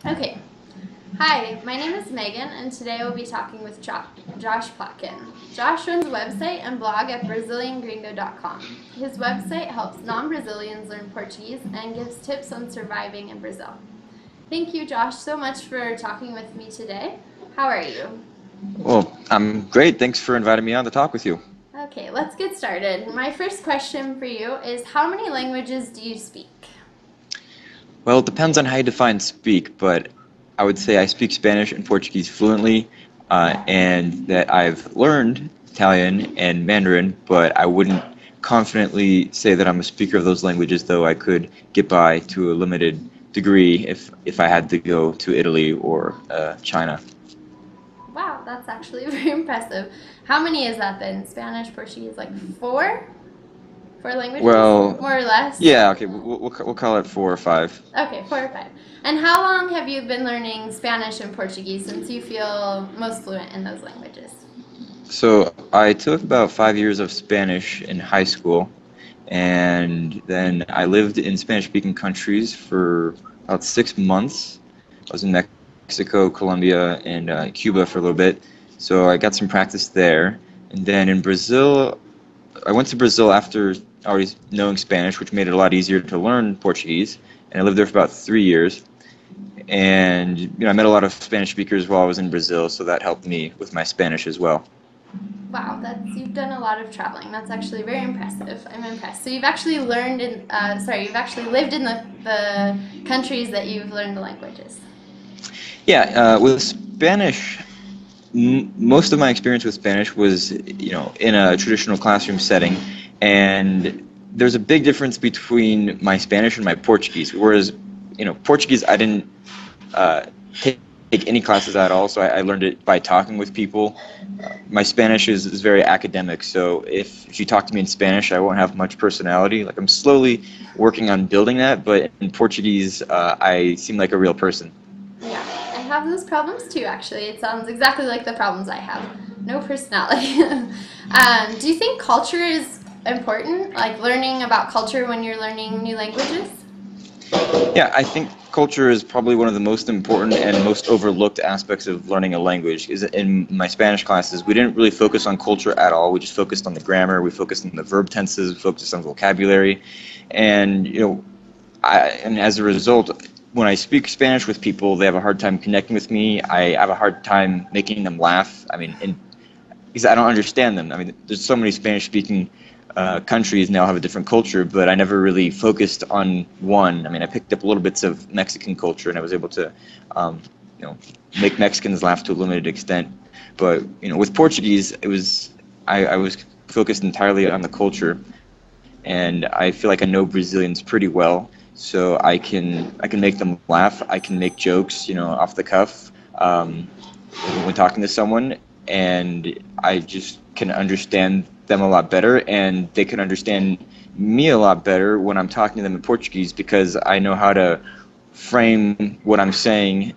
Okay. Hi, my name is Megan, and today we'll be talking with Josh Plotkin. Josh runs a website and blog at BrazilianGringo.com. His website helps non Brazilians learn Portuguese and gives tips on surviving in Brazil. Thank you, Josh, so much for talking with me today. How are you? Well, I'm great. Thanks for inviting me on to talk with you. Okay, let's get started. My first question for you is how many languages do you speak? Well, it depends on how you define speak, but I would say I speak Spanish and Portuguese fluently, and that I've learned Italian and Mandarin, but I wouldn't confidently say that I'm a speaker of those languages, though I could get by to a limited degree if I had to go to Italy or China. Wow, that's actually very impressive. How many is that then? Spanish, Portuguese, like four? Four languages? Well, More or less? yeah, okay, we'll call it 4 or 5. Okay, 4 or 5. And how long have you been learning Spanish and Portuguese since you feel most fluent in those languages? So I took about 5 years of Spanish in high school, and then I lived in Spanish-speaking countries for about 6 months. I was in Mexico, Colombia, and Cuba for a little bit, so I got some practice there. And then in Brazil, I went to Brazil after already knowing Spanish, which made it a lot easier to learn Portuguese. And I lived there for about 3 years. And I met a lot of Spanish speakers while I was in Brazil, so that helped me with my Spanish as well. Wow, that's you've done a lot of traveling. That's actually very impressive. I'm impressed. So you've actually learned in, you've actually lived in the countries that you've learned the languages. Yeah, with Spanish, most of my experience with Spanish was, in a traditional classroom setting, and there's a big difference between my Spanish and my Portuguese. Whereas, Portuguese, I didn't uh, take any classes at all, so I learned it by talking with people. My Spanish is very academic, so if you talk to me in Spanish, I won't have much personality. Like I'm slowly working on building that, but in Portuguese, I seem like a real person. Yeah, I have those problems too, actually. It sounds exactly like the problems I have. No personality. Do you think culture is important? Like learning about culture when you're learning new languages? Yeah, I think culture is probably one of the most important and most overlooked aspects of learning a language. Is in my Spanish classes, we didn't really focus on culture at all. We just focused on the grammar, we focused on the verb tenses, we focused on vocabulary, and and as a result, when I speak Spanish with people, they have a hard time connecting with me. I have a hard time making them laugh. I mean, because I don't understand them. I mean, there's so many Spanish-speaking countries now have a different culture, but I never really focused on one. I mean, I picked up little bits of Mexican culture, and I was able to, um, you know, make Mexicans laugh to a limited extent. But with Portuguese, I was focused entirely on the culture, and I feel like I know Brazilians pretty well, so I can make them laugh. I can make jokes, off the cuff. When talking to someone, and I just can understand them a lot better, and they can understand me a lot better when I'm talking to them in Portuguese because I know how to frame what I'm saying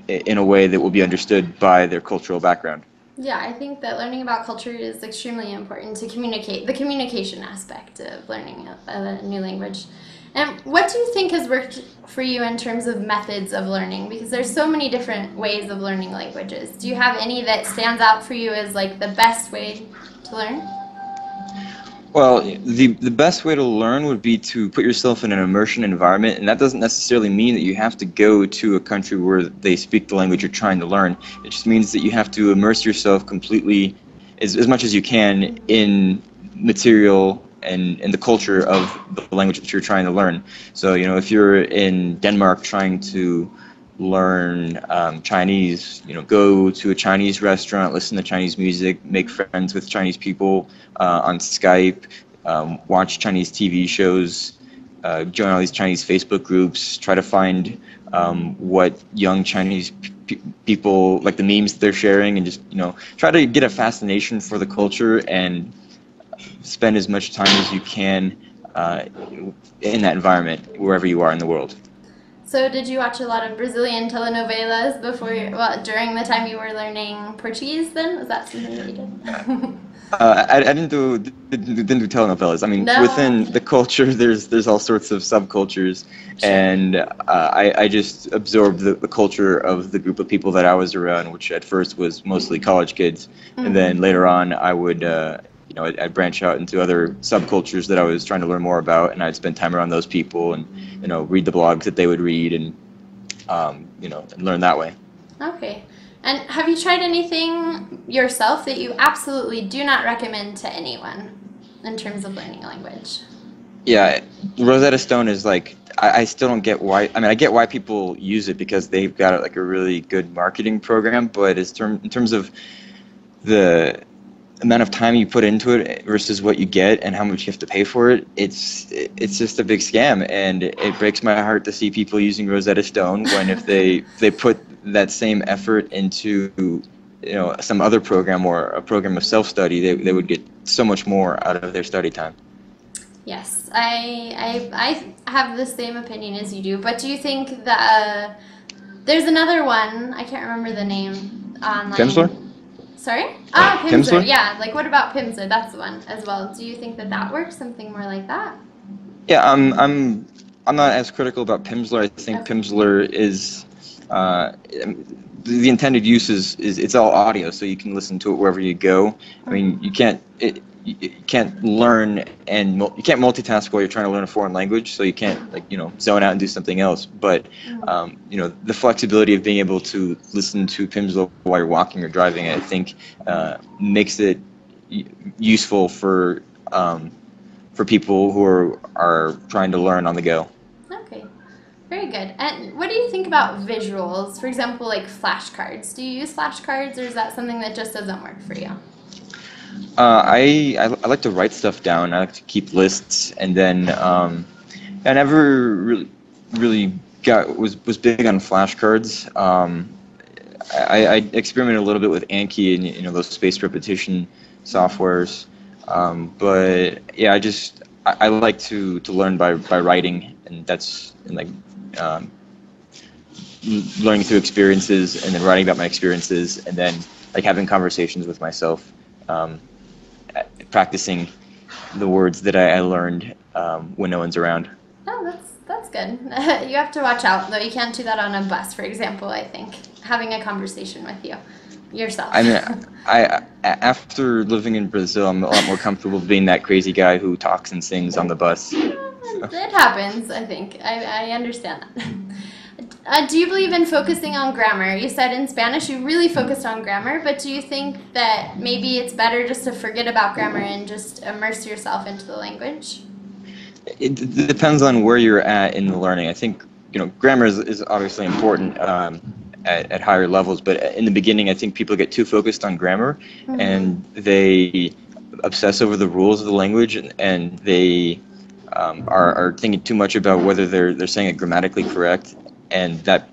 in a way that will be understood by their cultural background. Yeah, I think that learning about culture is extremely important to communicate, the communication aspect of learning a new language. And what do you think has worked for you in terms of methods of learning? Because there's so many different ways of learning languages. Do you have any that stands out for you as like the best way to learn? Well, the best way to learn would be to put yourself in an immersion environment, and that doesn't necessarily mean that you have to go to a country where they speak the language you're trying to learn. It just means that you have to immerse yourself completely, as much as you can, in material and in the culture of the language that you're trying to learn. So, if you're in Denmark trying to learn Chinese, go to a Chinese restaurant, listen to Chinese music, make friends with Chinese people on Skype, watch Chinese TV shows, join all these Chinese Facebook groups, try to find what young Chinese people, like the memes that they're sharing, and just, try to get a fascination for the culture and spend as much time as you can uh, in that environment, wherever you are in the world. So did you watch a lot of Brazilian telenovelas during the time you were learning Portuguese then? Was that something that you did? I didn't do telenovelas. I mean, No. within the culture, there's all sorts of subcultures, Sure. and I just absorbed the culture of the group of people that I was around, which at first was mostly college kids, and then later on I would I'd branch out into other subcultures that I was trying to learn more about, and I'd spend time around those people, and read the blogs that they would read, and and learn that way. Okay. And have you tried anything yourself that you absolutely do not recommend to anyone in terms of learning a language? Yeah, Rosetta Stone is like, I still don't get why. I mean, I get why people use it because they've got like a really good marketing program, but in terms of the amount of time you put into it versus what you get and how much you have to pay for it, it's just a big scam, and it breaks my heart to see people using Rosetta Stone when if they put that same effort into some other program or a program of self-study, they would get so much more out of their study time. Yes, I have the same opinion as you do, but do you think that there's another one, I can't remember the name online. Pimsleur? Sorry? Ah, Pimsleur. Pimsleur? Yeah, like what about Pimsleur? That's the one as well. Do you think that works? Something more like that? Yeah, I'm not as critical about Pimsleur. I think Pimsleur is the intended use is it's all audio, so you can listen to it wherever you go. I mean, you can't learn and you can't multitask while you're trying to learn a foreign language, so you can't zone out and do something else. But the flexibility of being able to listen to Pimsleur while you're walking or driving, I think makes it useful for people who are trying to learn on the go. Okay, very good. And what do you think about visuals? For example, like flashcards. Do you use flashcards, or is that something that just doesn't work for you? I like to write stuff down. I like to keep lists, and then I never really was big on flashcards. I experimented a little bit with Anki and those spaced repetition softwares, but yeah, I like to learn by writing, and that's learning through experiences, and then writing about my experiences, and then like having conversations with myself. Practicing the words that I learned when no one's around. Oh, that's good. You have to watch out, though. You can't do that on a bus, for example, I think. Having a conversation with yourself. I mean, after living in Brazil, I'm a lot more comfortable being that crazy guy who talks and sings on the bus. It happens, I think. I understand that. Do you believe in focusing on grammar? You said in Spanish you really focused on grammar, but do you think that maybe it's better just to forget about grammar and just immerse yourself into the language? It depends on where you're at in the learning. I think grammar is obviously important at higher levels, but in the beginning I think people get too focused on grammar, and they obsess over the rules of the language, and they are thinking too much about whether they're saying it grammatically correct, and that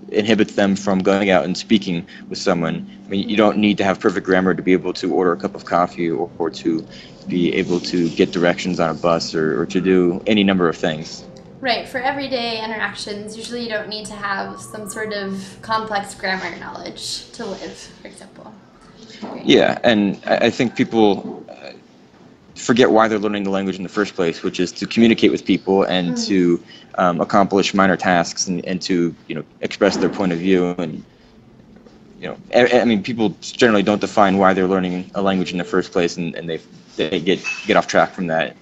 inhibits them from going out and speaking with someone. I mean, you don't need to have perfect grammar to be able to order a cup of coffee or to be able to get directions on a bus or to do any number of things. Right, for everyday interactions, usually you don't need to have some sort of complex grammar knowledge to live, for example. Yeah, and I think people forget why they're learning the language in the first place, which is to communicate with people and to accomplish minor tasks and to express their point of view. And I mean, people generally don't define why they're learning a language in the first place, and they get off track from that.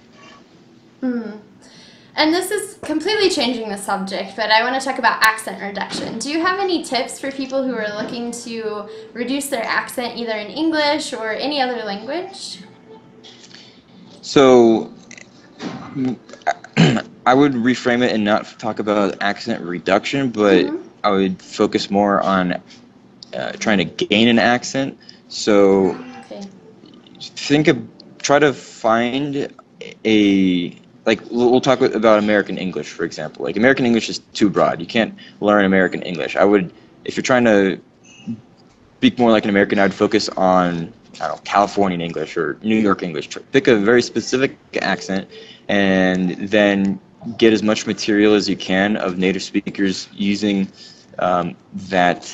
And this is completely changing the subject, but I want to talk about accent reduction. Do you have any tips for people who are looking to reduce their accent either in English or any other language? So I would reframe it and not talk about accent reduction, but I would focus more on trying to gain an accent. So try to find we'll talk about American English, for example. Like, American English is too broad. You can't learn American English. If you're trying to speak more like an American, I'd focus on, I don't know, Californian English or New York English. Pick a very specific accent, and then get as much material as you can of native speakers using that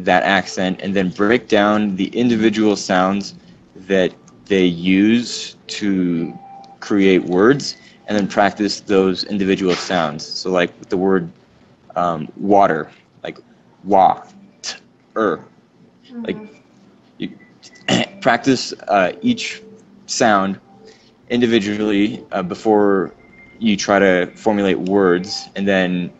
accent, and then break down the individual sounds that they use to create words, and then practice those individual sounds. So like with the word water, like wa, t, like you practice each sound individually before you try to formulate words, and then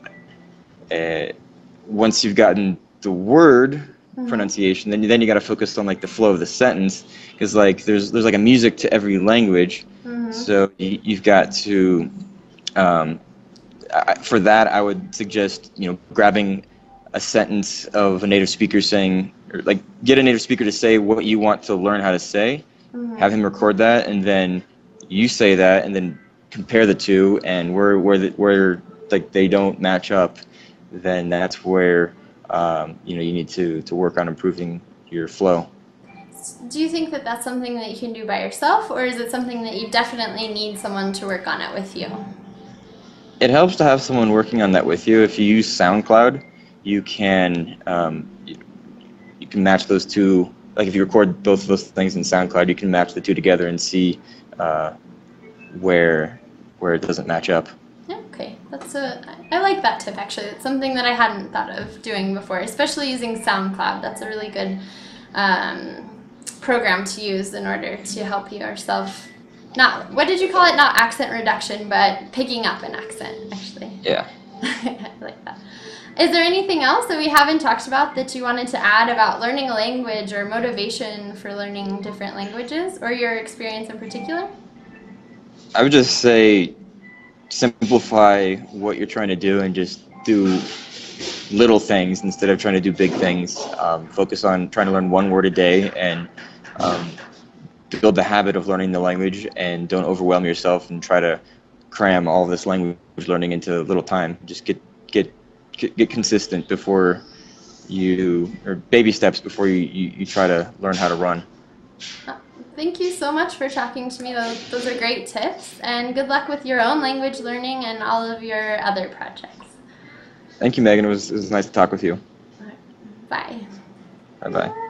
once you've gotten the word pronunciation, then you got to focus on like the flow of the sentence, because like there's like a music to every language. So you've got to for that I would suggest grabbing a sentence of a native speaker saying, or like get a native speaker to say what you want to learn how to say, have him record that, and then you say that, and then compare the two, and where like they don't match up, then that's where you need to work on improving your flow. Do you think that that's something that you can do by yourself, or is it something that you definitely need someone to work on it with you? It helps to have someone working on that with you. If you use SoundCloud, you can match those two. Like if you record both of those things in SoundCloud, you can match the two together and see where it doesn't match up. Okay, I like that tip actually. It's something that I hadn't thought of doing before, especially using SoundCloud. That's a really good program to use in order to help yourself. What did you call it? Not accent reduction, but picking up an accent, actually. Yeah. I like that. Is there anything else that we haven't talked about that you wanted to add about learning a language or motivation for learning different languages, or your experience in particular? I would just say simplify what you're trying to do and just do little things instead of trying to do big things. Focus on trying to learn one word a day, and build the habit of learning the language, and don't overwhelm yourself and try to cram all this language learning into little time. Just get consistent before or baby steps before you try to learn how to run. Thank you so much for talking to me. Those are great tips, and good luck with your own language learning and all of your other projects. Thank you, Megan. It was nice to talk with you. Bye. Bye-bye.